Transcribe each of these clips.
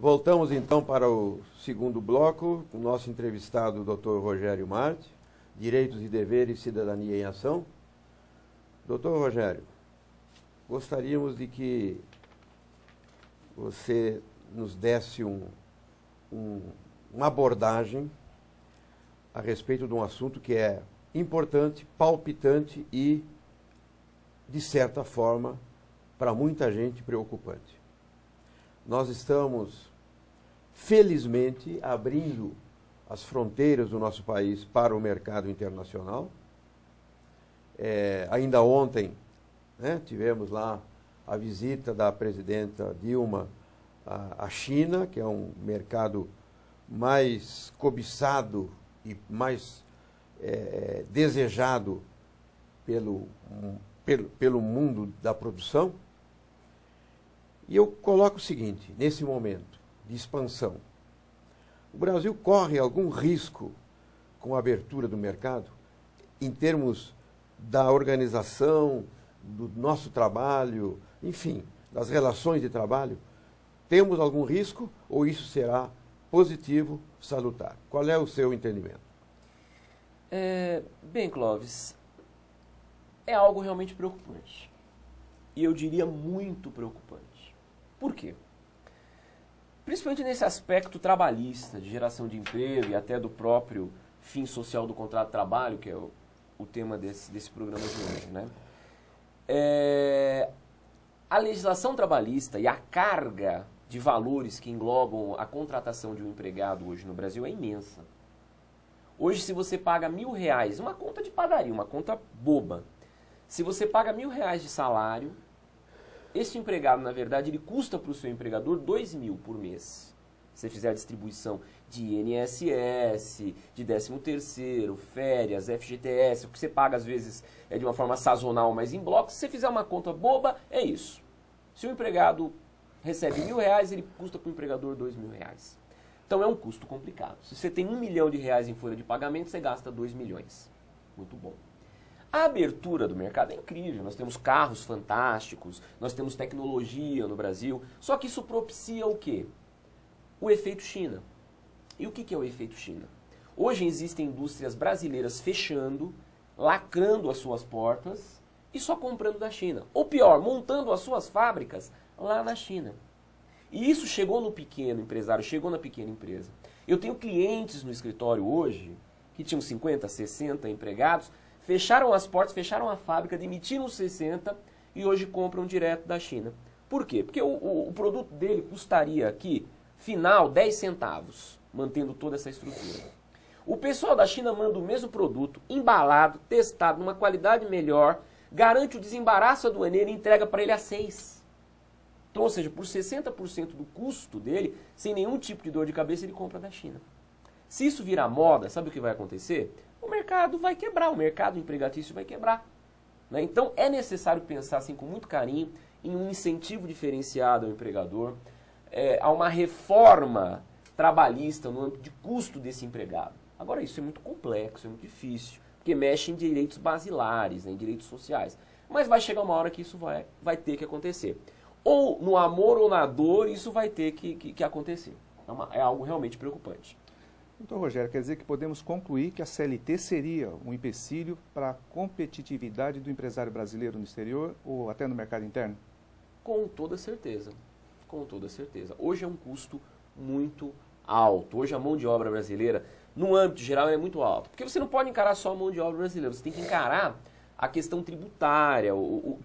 Voltamos então para o segundo bloco, com o nosso entrevistado, o Dr. Rogério Marte, Direitos e Deveres e Cidadania em Ação. Doutor Rogério, gostaríamos de que você nos desse uma abordagem a respeito de um assunto que é importante, palpitante e, de certa forma, para muita gente preocupante. Nós estamos, felizmente, abrindo as fronteiras do nosso país para o mercado internacional. Ainda ontem, né, tivemos lá a visita da presidenta Dilma à China, que é um mercado mais cobiçado e mais desejado pelo mundo da produção. E eu coloco o seguinte, nesse momento de expansão, o Brasil corre algum risco com a abertura do mercado, em termos da organização, do nosso trabalho, enfim, das relações de trabalho? Temos algum risco ou isso será positivo, salutar? Qual é o seu entendimento? Bem, Clóvis, é algo realmente preocupante. E eu diria muito preocupante. Por quê? Principalmente nesse aspecto trabalhista, de geração de emprego e até do próprio fim social do contrato de trabalho, que é o tema desse programa de hoje, né? A legislação trabalhista e a carga de valores que englobam a contratação de um empregado hoje no Brasil é imensa. Hoje, se você paga R$1.000, uma conta de padaria, uma conta boba, se você paga R$1.000 de salário, este empregado, na verdade, ele custa para o seu empregador R$2.000 por mês. Se você fizer a distribuição de INSS, de 13º, férias, FGTS, o que você paga às vezes é de uma forma sazonal, mas em bloco, se você fizer uma conta boba, é isso. Se o empregado recebe R$1.000, ele custa para o empregador R$2.000. Então é um custo complicado. Se você tem R$1 milhão em folha de pagamento, você gasta R$2 milhões. Muito bom. A abertura do mercado é incrível, nós temos carros fantásticos, nós temos tecnologia no Brasil, só que isso propicia o quê? O efeito China. E o que é o efeito China? Hoje existem indústrias brasileiras fechando, lacrando as suas portas e só comprando da China. Ou pior, montando as suas fábricas lá na China. E isso chegou no pequeno empresário, chegou na pequena empresa. Eu tenho clientes no escritório hoje que tinham 50, 60 empregados, fecharam as portas, fecharam a fábrica, demitiram os 60 e hoje compram direto da China. Por quê? Porque o produto dele custaria aqui, final, 10 centavos, mantendo toda essa estrutura. O pessoal da China manda o mesmo produto, embalado, testado, numa qualidade melhor, garante o desembaraço aduaneiro e entrega para ele a 6. Então, ou seja, por 60% do custo dele, sem nenhum tipo de dor de cabeça, ele compra da China. Se isso virar moda, sabe o que vai acontecer? O mercado vai quebrar, o mercado empregatício vai quebrar. Né? Então é necessário pensar assim, com muito carinho em um incentivo diferenciado ao empregador, a uma reforma trabalhista no âmbito de custo desse empregado. Agora isso é muito complexo, é muito difícil, porque mexe em direitos basilares, né, em direitos sociais. Mas vai chegar uma hora que isso vai ter que acontecer. Ou no amor ou na dor, isso vai ter que acontecer. É algo realmente preocupante. Então, Rogério, quer dizer que podemos concluir que a CLT seria um empecilho para a competitividade do empresário brasileiro no exterior ou até no mercado interno? Com toda certeza. Com toda certeza. Hoje é um custo muito alto. Hoje a mão de obra brasileira, no âmbito geral, é muito alta. Porque você não pode encarar só a mão de obra brasileira, você tem que encarar a questão tributária, o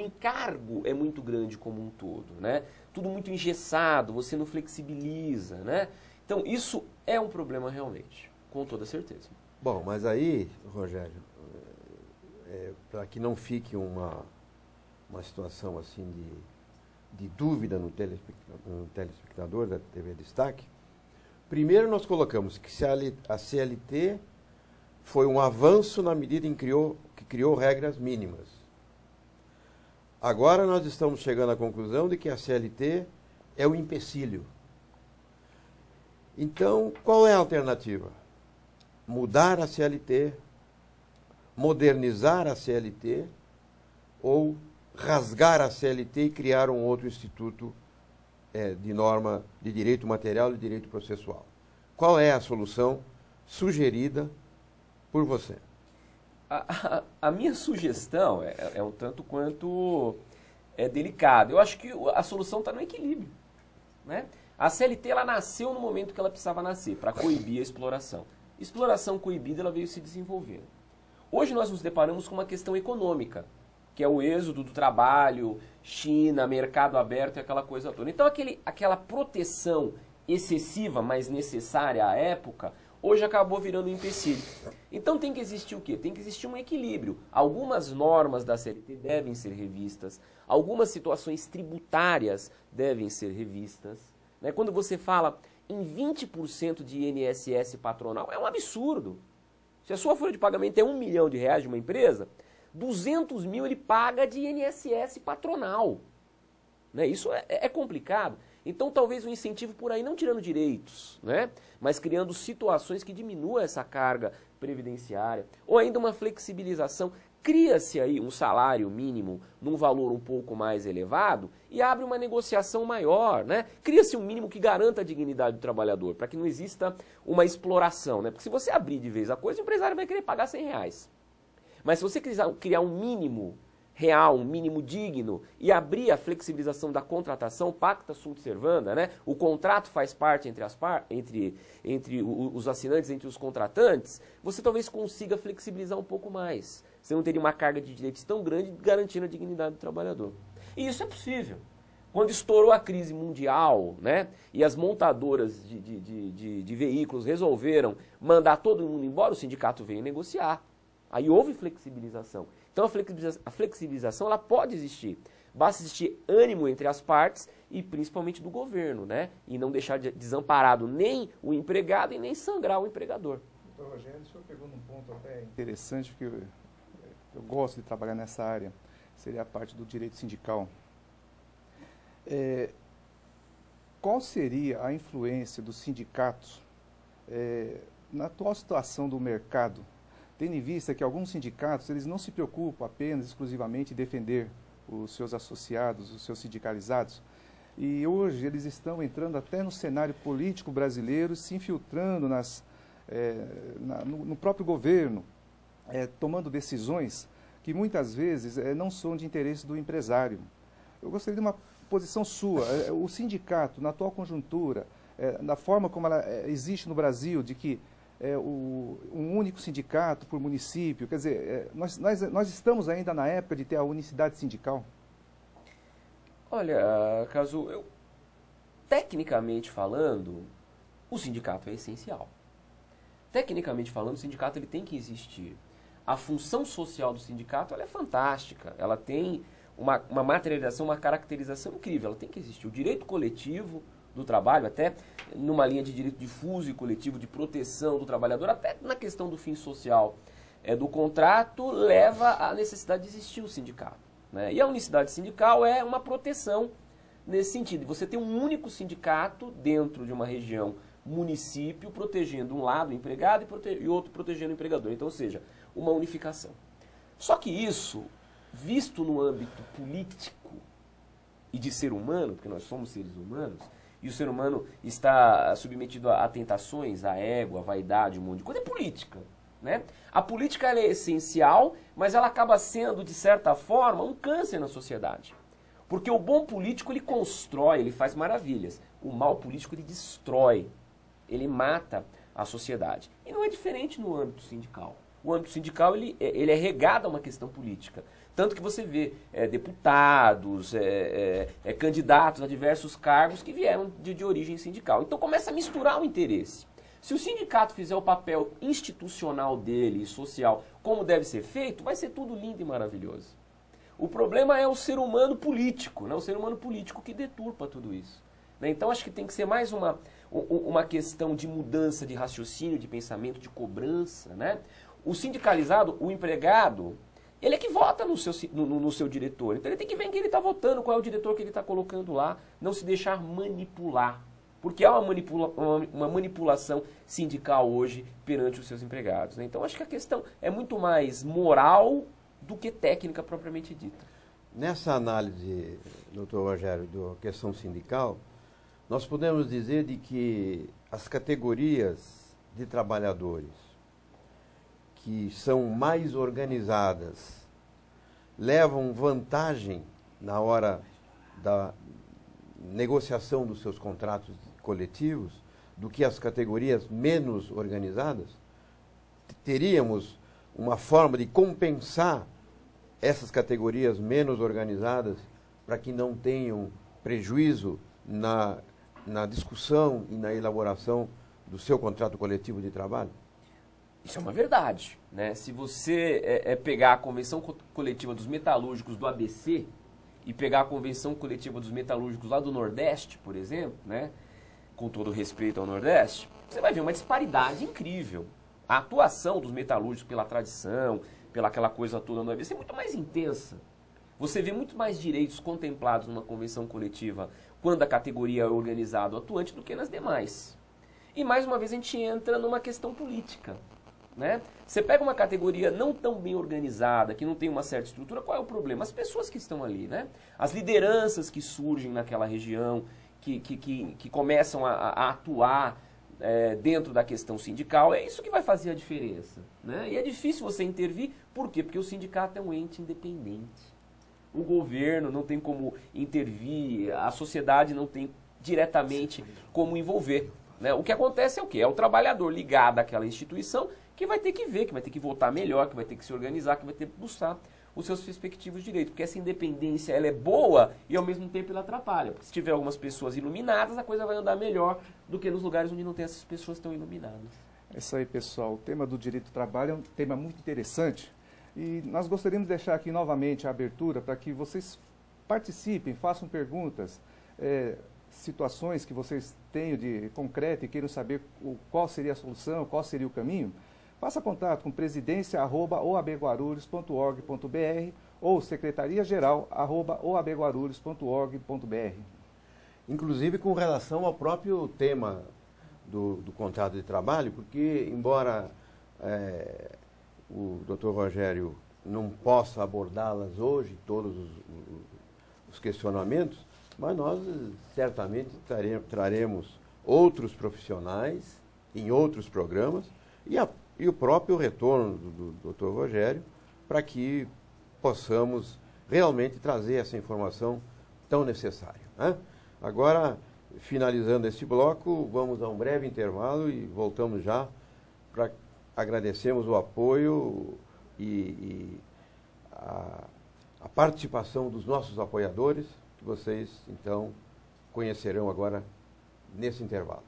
encargo é muito grande como um todo, né? Tudo muito engessado, você não flexibiliza, né? Então, isso é um problema realmente, com toda certeza. Bom, mas aí, Rogério, para que não fique uma situação assim de dúvida no telespectador da TV Destaque, primeiro nós colocamos que a CLT foi um avanço na medida em que criou regras mínimas. Agora nós estamos chegando à conclusão de que a CLT é o empecilho. Então, qual é a alternativa? Mudar a CLT, modernizar a CLT ou rasgar a CLT e criar um outro instituto de norma de direito material e direito processual. Qual é a solução sugerida por você? A minha sugestão é um tanto quanto delicada. Eu acho que a solução está no equilíbrio, né? A CLT ela nasceu no momento que ela precisava nascer, para coibir a exploração. Exploração coibida ela veio se desenvolvendo. Hoje nós nos deparamos com uma questão econômica, que é o êxodo do trabalho, China, mercado aberto e aquela coisa toda. Então aquela proteção excessiva, mas necessária à época, hoje acabou virando um empecilho. Então tem que existir o quê? Tem que existir um equilíbrio. Algumas normas da CLT devem ser revistas, algumas situações tributárias devem ser revistas, né? Quando você fala em 20% de INSS patronal, é um absurdo. Se a sua folha de pagamento é R$1 milhão de uma empresa, 200 mil ele paga de INSS patronal, né? Isso é complicado. Então talvez um incentivo por aí, não tirando direitos, né? Mas criando situações que diminuam essa carga previdenciária. Ou ainda uma flexibilização. Cria-se aí um salário mínimo num valor um pouco mais elevado e abre uma negociação maior, né? Cria-se um mínimo que garanta a dignidade do trabalhador, para que não exista uma exploração, né? Porque se você abrir de vez a coisa, o empresário vai querer pagar R$100. Mas se você criar um mínimo real, um mínimo digno e abrir a flexibilização da contratação, pacta sunt servanda, né? O contrato faz parte entre os assinantes, entre os contratantes, você talvez consiga flexibilizar um pouco mais. Você não teria uma carga de direitos tão grande garantindo a dignidade do trabalhador. E isso é possível. Quando estourou a crise mundial, né, e as montadoras de veículos resolveram mandar todo mundo embora, o sindicato veio negociar. Aí houve flexibilização. Então a flexibilização ela pode existir. Basta existir ânimo entre as partes e principalmente do governo, né? E não deixar desamparado nem o empregado e nem sangrar o empregador. Doutor Rogério, o senhor pegou num ponto até interessante, porque eu gosto de trabalhar nessa área, seria a parte do direito sindical. Qual seria a influência dos sindicatos na atual situação do mercado, tendo em vista que alguns sindicatos eles não se preocupam apenas, exclusivamente, em defender os seus associados, os seus sindicalizados, e hoje eles estão entrando até no cenário político brasileiro, se infiltrando no próprio governo, tomando decisões que muitas vezes não são de interesse do empresário. Eu gostaria de uma posição sua. O sindicato, na atual conjuntura, na forma como ela existe no Brasil, de que um único sindicato por município, quer dizer, nós estamos ainda na época de ter a unicidade sindical? Olha, Caso, tecnicamente falando, o sindicato é essencial. Tecnicamente falando, o sindicato ele tem que existir. A função social do sindicato ela é fantástica, ela tem uma materialização, uma caracterização incrível, ela tem que existir. O direito coletivo do trabalho, até numa linha de direito difuso e coletivo, de proteção do trabalhador, até na questão do fim social do contrato, leva à necessidade de existir o sindicato, né? E a unicidade sindical é uma proteção nesse sentido. Você tem um único sindicato dentro de uma região, município, protegendo um lado o empregado e outro protegendo o empregador. Então, ou seja, uma unificação. Só que isso, visto no âmbito político e de ser humano, porque nós somos seres humanos, e o ser humano está submetido a tentações, a ego, a vaidade, um monte de coisa, é política, né? A política ela é essencial, mas ela acaba sendo, de certa forma, um câncer na sociedade. Porque o bom político, ele constrói, ele faz maravilhas. O mau político, ele destrói, ele mata a sociedade. E não é diferente no âmbito sindical. O âmbito sindical ele é regado a uma questão política. Tanto que você vê deputados, candidatos a diversos cargos que vieram de origem sindical. Então começa a misturar o interesse. Se o sindicato fizer o papel institucional dele, social, como deve ser feito, vai ser tudo lindo e maravilhoso. O problema é o ser humano político, né? O ser humano político que deturpa tudo isso, né? Então acho que tem que ser mais uma questão de mudança de raciocínio, de pensamento, de cobrança, né? O sindicalizado, o empregado, ele é que vota no seu diretor. Então ele tem que ver em quem ele está votando, qual é o diretor que ele está colocando lá, não se deixar manipular. Porque há uma manipulação sindical hoje perante os seus empregados, né? Então acho que a questão é muito mais moral do que técnica propriamente dita. Nessa análise, doutor Rogério, da questão sindical, nós podemos dizer de que as categorias de trabalhadores que são mais organizadas levam vantagem na hora da negociação dos seus contratos coletivos do que as categorias menos organizadas? Teríamos uma forma de compensar essas categorias menos organizadas para que não tenham prejuízo na discussão e na elaboração do seu contrato coletivo de trabalho? Isso é uma verdade, né? Se você pegar a Convenção Coletiva dos Metalúrgicos do ABC e pegar a Convenção Coletiva dos Metalúrgicos lá do Nordeste, por exemplo, né? Com todo respeito ao Nordeste, você vai ver uma disparidade incrível. A atuação dos metalúrgicos pela tradição, pela aquela coisa toda no ABC é muito mais intensa. Você vê muito mais direitos contemplados numa convenção coletiva quando a categoria é organizada ou atuante do que nas demais. E mais uma vez a gente entra numa questão política, né? Você pega uma categoria não tão bem organizada, que não tem uma certa estrutura, qual é o problema? As pessoas que estão ali, né? As lideranças que surgem naquela região, que começam a atuar dentro da questão sindical, é isso que vai fazer a diferença, né? E é difícil você intervir, por quê? Porque o sindicato é um ente independente. O governo não tem como intervir, a sociedade não tem diretamente como envolver, né? O que acontece é o quê? É o trabalhador ligado àquela instituição que vai ter que ver, que vai ter que votar melhor, que vai ter que se organizar, que vai ter que buscar os seus respectivos direitos. Porque essa independência ela é boa e ao mesmo tempo ela atrapalha. Porque se tiver algumas pessoas iluminadas, a coisa vai andar melhor do que nos lugares onde não tem essas pessoas tão iluminadas. É isso aí, pessoal. O tema do direito do trabalho é um tema muito interessante. E nós gostaríamos de deixar aqui novamente a abertura para que vocês participem, façam perguntas, situações que vocês tenham de concreto e queiram saber qual seria a solução, qual seria o caminho. Faça contato com presidência@oabguarulhos.org.br ou secretaria-geral@oabguarulhos.org.br. Inclusive com relação ao próprio tema do contrato de trabalho, porque embora o Dr. Rogério não possa abordá-las hoje, todos os questionamentos, mas nós certamente traremos outros profissionais em outros programas e o próprio retorno do Dr. Rogério para que possamos realmente trazer essa informação tão necessária, né? Agora, finalizando este bloco, vamos a um breve intervalo e voltamos já para agradecemos o apoio e a participação dos nossos apoiadores, que vocês, então, conhecerão agora nesse intervalo.